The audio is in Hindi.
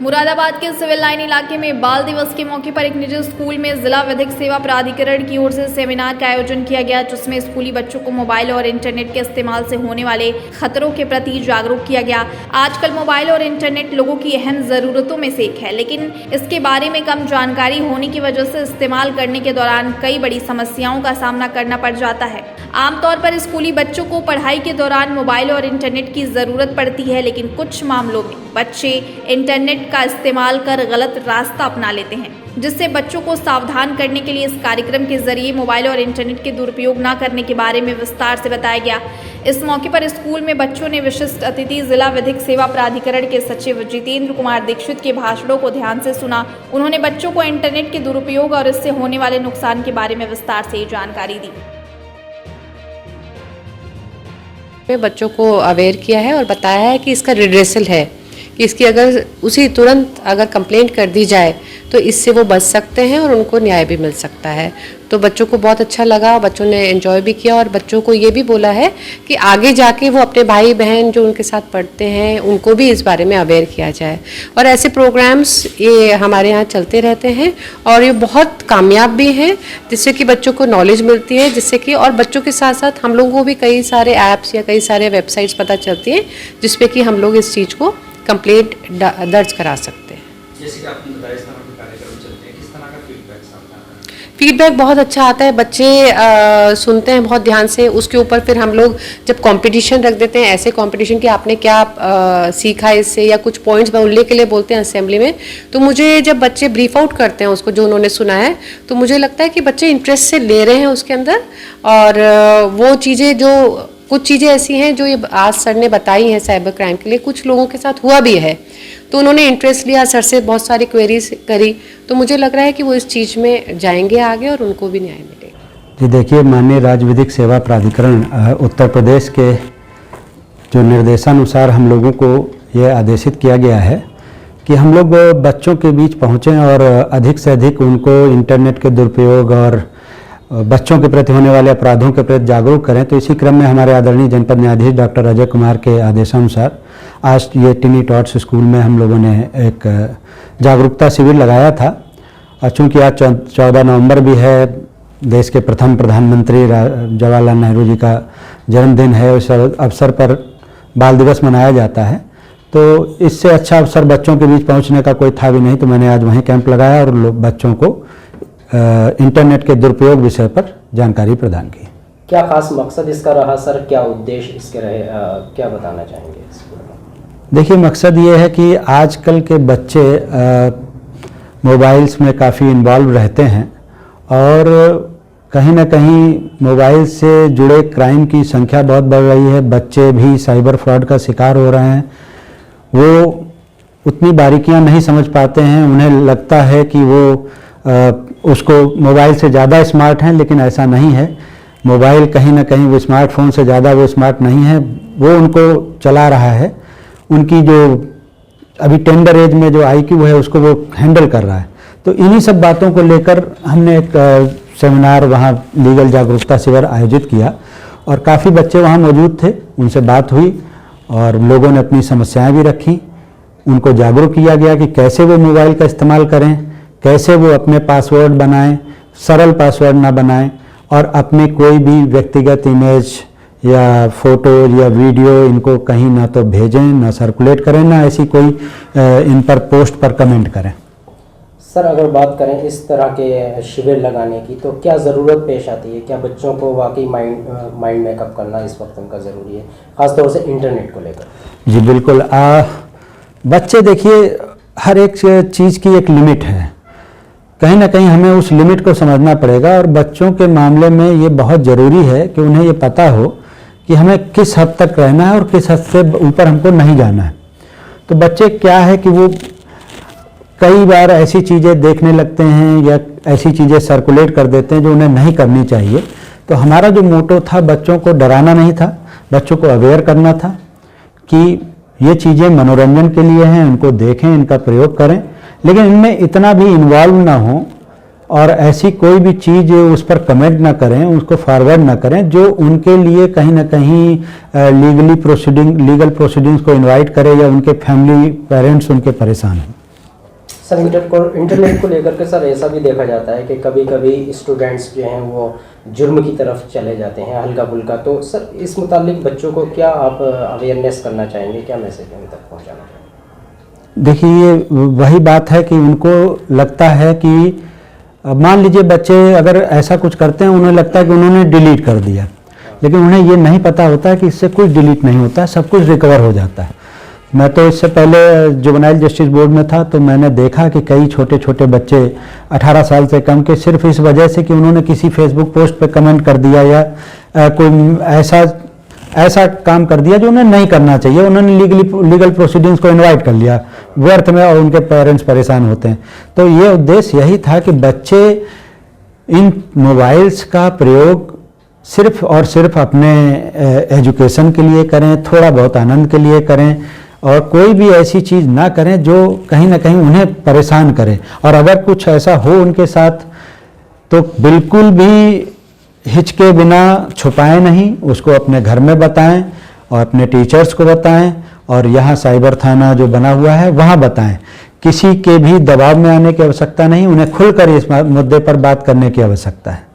मुरादाबाद के सिविल लाइन इलाके में बाल दिवस के मौके पर एक निजी स्कूल में जिला विधिक सेवा प्राधिकरण की ओर से सेमिनार का आयोजन किया गया, जिसमें स्कूली बच्चों को मोबाइल और इंटरनेट के इस्तेमाल से होने वाले खतरों के प्रति जागरूक किया गया। आजकल मोबाइल और इंटरनेट लोगों की अहम जरूरतों में से एक है, लेकिन इसके बारे में कम जानकारी होने की वजह से इस्तेमाल करने के दौरान कई बड़ी समस्याओं का सामना करना पड़ जाता है। आमतौर पर स्कूली बच्चों को पढ़ाई के दौरान मोबाइल और इंटरनेट की जरूरत पड़ती है, लेकिन कुछ मामलों में बच्चे इंटरनेट का इस्तेमाल कर गलत रास्ता अपना लेते हैं, जिससे बच्चों को सावधान करने के लिए इस कार्यक्रम के जरिए मोबाइल और इंटरनेट के दुरुपयोग न करने के बारे में विस्तार से बताया गया। इस मौके पर स्कूल में बच्चों ने विशिष्ट अतिथि जिला विधिक सेवा प्राधिकरण के सचिव जितेंद्र कुमार दीक्षित के भाषणों को ध्यान से सुना। उन्होंने बच्चों को इंटरनेट के दुरुपयोग और इससे होने वाले नुकसान के बारे में विस्तार से जानकारी दी। बच्चों को अवेयर किया है और बताया है कि इसका रिड्रेसल है, कि इसकी अगर उसी तुरंत अगर कंप्लेंट कर दी जाए तो इससे वो बच सकते हैं और उनको न्याय भी मिल सकता है। तो बच्चों को बहुत अच्छा लगा, बच्चों ने एंजॉय भी किया और बच्चों को ये भी बोला है कि आगे जाके वो अपने भाई बहन जो उनके साथ पढ़ते हैं उनको भी इस बारे में अवेयर किया जाए। और ऐसे प्रोग्राम्स ये हमारे यहाँ चलते रहते हैं और ये बहुत कामयाब भी हैं, जिससे कि बच्चों को नॉलेज मिलती है, जिससे कि और बच्चों के साथ साथ हम लोगों को भी कई सारे ऐप्स या कई सारे वेबसाइट्स पता चलती हैं, जिसपे कि हम लोग इस चीज़ को कंप्लेंट दर्ज करा सकते हैं। जैसे कि आपने बताया इस तरह के कार्यक्रम चलते हैं, किस तरह का फीडबैक सामने आता है? फीडबैक बहुत अच्छा आता है, बच्चे सुनते हैं बहुत ध्यान से। उसके ऊपर फिर हम लोग जब कंपटीशन रख देते हैं, ऐसे कंपटीशन कि आपने क्या सीखा इससे, या कुछ पॉइंट्स बोलने के लिए बोलते हैं असेंबली में, तो मुझे जब बच्चे ब्रीफ आउट करते हैं उसको जो उन्होंने सुना है, तो मुझे लगता है कि बच्चे इंटरेस्ट से ले रहे हैं उसके अंदर। और वो चीज़ें जो कुछ चीज़ें ऐसी हैं जो ये आज सर ने बताई हैं साइबर क्राइम के लिए, कुछ लोगों के साथ हुआ भी है, तो उन्होंने इंटरेस्ट लिया, सर से बहुत सारी क्वेरीज करी, तो मुझे लग रहा है कि वो इस चीज़ में जाएंगे आगे और उनको भी न्याय मिलेगा। जी देखिए, माननीय राज्य विधिक सेवा प्राधिकरण उत्तर प्रदेश के जो निर्देशानुसार हम लोगों को ये आदेशित किया गया है कि हम लोग बच्चों के बीच पहुँचें और अधिक से अधिक उनको इंटरनेट के दुरुपयोग और बच्चों के प्रति होने वाले अपराधों के प्रति जागरूक करें। तो इसी क्रम में हमारे आदरणीय जनपद न्यायाधीश डॉक्टर अजय कुमार के आदेशानुसार आज ये टिनी टॉट्स स्कूल में हम लोगों ने एक जागरूकता शिविर लगाया था। और चूँकि आज 14 नवंबर भी है, देश के प्रथम प्रधानमंत्री जवाहरलाल नेहरू जी का जन्मदिन है, उस अवसर पर बाल दिवस मनाया जाता है, तो इससे अच्छा अवसर बच्चों के बीच पहुँचने का कोई था भी नहीं। तो मैंने आज वहीं कैंप लगाया और बच्चों को इंटरनेट के दुरुपयोग विषय पर जानकारी प्रदान की। क्या खास मकसद इसका रहा सर, क्या उद्देश्य इसके रहे, क्या बताना चाहेंगे? देखिए, मकसद ये है कि आजकल के बच्चे मोबाइल्स में काफ़ी इन्वॉल्व रहते हैं और कहीं ना कहीं मोबाइल से जुड़े क्राइम की संख्या बहुत बढ़ रही है। बच्चे भी साइबर फ्रॉड का शिकार हो रहे हैं। वो उतनी बारीकियां नहीं समझ पाते हैं, उन्हें लगता है कि वो उसको मोबाइल से ज़्यादा स्मार्ट हैं, लेकिन ऐसा नहीं है। मोबाइल कहीं ना कहीं वो स्मार्टफोन से ज़्यादा वो स्मार्ट नहीं है, वो उनको चला रहा है। उनकी जो अभी टेंडर एज में जो IQ है उसको वो हैंडल कर रहा है। तो इन्हीं सब बातों को लेकर हमने एक सेमिनार वहाँ लीगल जागरूकता शिविर आयोजित किया और काफ़ी बच्चे वहाँ मौजूद थे। उनसे बात हुई और लोगों ने अपनी समस्याएं भी रखी। उनको जागरूक किया गया कि कैसे वो मोबाइल का इस्तेमाल करें, कैसे वो अपने पासवर्ड बनाएं, सरल पासवर्ड ना बनाएं और अपनी कोई भी व्यक्तिगत इमेज या फोटो या वीडियो इनको कहीं ना तो भेजें, ना सर्कुलेट करें, ना ऐसी कोई इन पर पोस्ट पर कमेंट करें। सर, अगर बात करें इस तरह के शिविर लगाने की, तो क्या ज़रूरत पेश आती है? क्या बच्चों को वाकई माइंड मेकअप करना इस वक्त उनका ज़रूरी है, ख़ासतौर से इंटरनेट को लेकर? जी बिल्कुल। बच्चे देखिए, हर एक चीज़ की एक लिमिट है, कहीं ना कहीं हमें उस लिमिट को समझना पड़ेगा। और बच्चों के मामले में ये बहुत ज़रूरी है कि उन्हें ये पता हो कि हमें किस हद तक रहना है और किस हद से ऊपर हमको नहीं जाना है। तो बच्चे क्या है कि वो कई बार ऐसी चीज़ें देखने लगते हैं या ऐसी चीज़ें सर्कुलेट कर देते हैं जो उन्हें नहीं करनी चाहिए। तो हमारा जो मोटो था, बच्चों को डराना नहीं था, बच्चों को अवेयर करना था कि ये चीज़ें मनोरंजन के लिए हैं, इनको देखें, इनका प्रयोग करें, लेकिन इनमें इतना भी इन्वॉल्व ना हो और ऐसी कोई भी चीज़ उस पर कमेंट ना करें, उसको फॉरवर्ड ना करें जो उनके लिए कहीं ना कहीं लीगल प्रोसीडिंग्स को इनवाइट करे या उनके फैमिली पेरेंट्स उनके परेशान हों। सर इंटरनेट को लेकर के सर ऐसा भी देखा जाता है कि कभी कभी स्टूडेंट्स जो हैं वो जुर्म की तरफ चले जाते हैं हल्का फुल्का, तो सर इस मुतालिक बच्चों को क्या आप अवेयरनेस करना चाहेंगे, क्या मैसेज उन तक पहुंचाना चाहेंगे? देखिए ये वही बात है कि उनको लगता है कि मान लीजिए बच्चे अगर ऐसा कुछ करते हैं, उन्हें लगता है कि उन्होंने डिलीट कर दिया, लेकिन उन्हें ये नहीं पता होता है कि इससे कुछ डिलीट नहीं होता, सब कुछ रिकवर हो जाता है। मैं तो इससे पहले जुवेनाइल जस्टिस बोर्ड में था, तो मैंने देखा कि कई छोटे छोटे बच्चे 18 साल से कम के सिर्फ इस वजह से कि उन्होंने किसी फेसबुक पोस्ट पे कमेंट कर दिया या कोई ऐसा काम कर दिया जो उन्हें नहीं करना चाहिए, उन्होंने लीगल प्रोसीडिंग्स को इनवाइट कर लिया व्यर्थ में, और उनके पेरेंट्स परेशान होते हैं। तो ये उद्देश्य यही था कि बच्चे इन मोबाइल्स का प्रयोग सिर्फ और सिर्फ अपने एजुकेशन के लिए करें, थोड़ा बहुत आनंद के लिए करें, और कोई भी ऐसी चीज़ ना करें जो कहीं ना कहीं उन्हें परेशान करे। और अगर कुछ ऐसा हो उनके साथ तो बिल्कुल भी हिचके बिना छुपाएं नहीं, उसको अपने घर में बताएं और अपने टीचर्स को बताएं, और यहाँ साइबर थाना जो बना हुआ है वहाँ बताएं। किसी के भी दबाव में आने की आवश्यकता नहीं, उन्हें खुलकर इस मुद्दे पर बात करने की आवश्यकता है।